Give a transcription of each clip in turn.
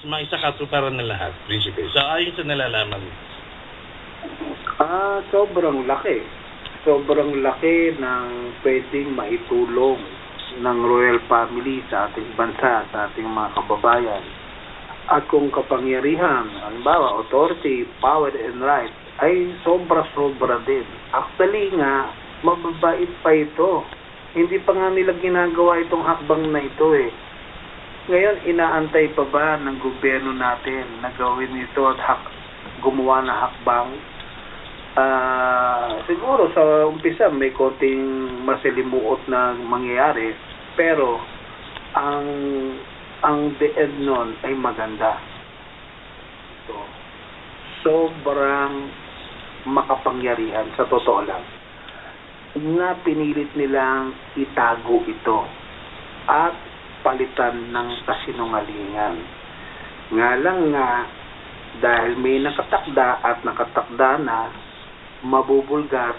May isa katuparan na lahat, Prinsipe. So, ayon sa nalalaman mo. Sobrang laki. Sobrang laki ng pwedeng maitulong ng royal family sa ating bansa, sa ating mga kababayan. At kung kapangyarihan, halimbawa, authority, power and right, ay sobra-sobra din. Actually nga, mababait pa ito. Hindi pa nga nila ginagawa itong hakbang na ito eh. Ngayon, inaantay pa ba ng gobyerno natin na gawin ito at gumawa na hakbang? Siguro sa umpisa may konting masalimuot na mangyayari, pero ang the end nun ay maganda. So, sobrang makapangyarihan sa totoo lang na pinilit nilang itago ito at palitan ng kasinungalingan. Nga lang nga, dahil may nakatakda na, mabubulgar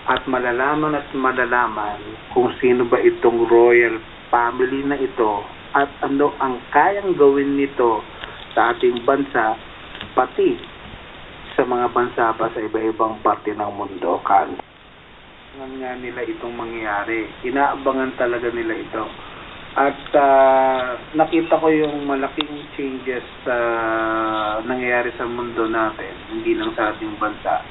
at malalaman kung sino ba itong royal family na ito at ano ang kayang gawin nito sa ating bansa, pati sa mga bansa pa sa iba-ibang parte ng mundo. Inaabangan nga nila itong mangyayari. Inaabangan talaga nila ito. At nakita ko yung malaking changes nangyayari sa mundo natin, hindi lang sa ating bansa.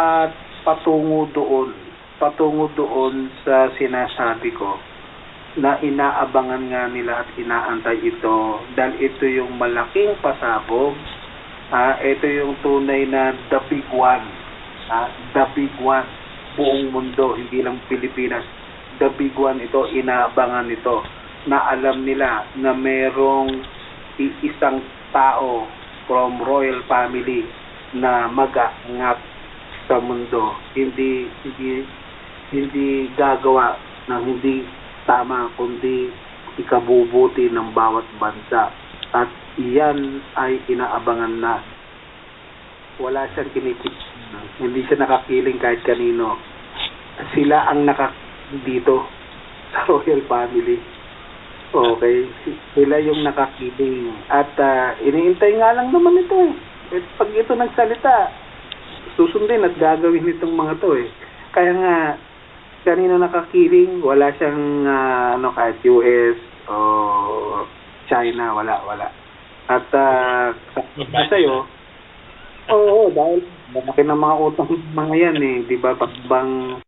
At patungo doon sa sinasabi ko na inaabangan nga nila at inaantay ito dahil ito yung malaking pasabog. Ito yung tunay na the big one. The big one. Buong mundo, hindi lang Pilipinas. The big one ito, inaabangan ito. Na alam nila na merong isang tao from royal family na mag-aangat sa mundo. Hindi gagawa ng hindi tama, kundi ikabubuti ng bawat bansa. At iyan ay inaabangan na. Wala siyang kinikip. Hindi siya nakakiling kahit kanino. Sila ang dito sa royal family. Okay, sila yung nakakiling. At iniintay nga lang naman ito eh. At pag ito nagsalita, susundin at gagawin itong mga to eh. Kaya nga, kanina nakakiling, wala siyang kahit US o China, wala. At sa'yo, oo, dahil malaki ng mga utang mga yan eh, di ba? Pagbang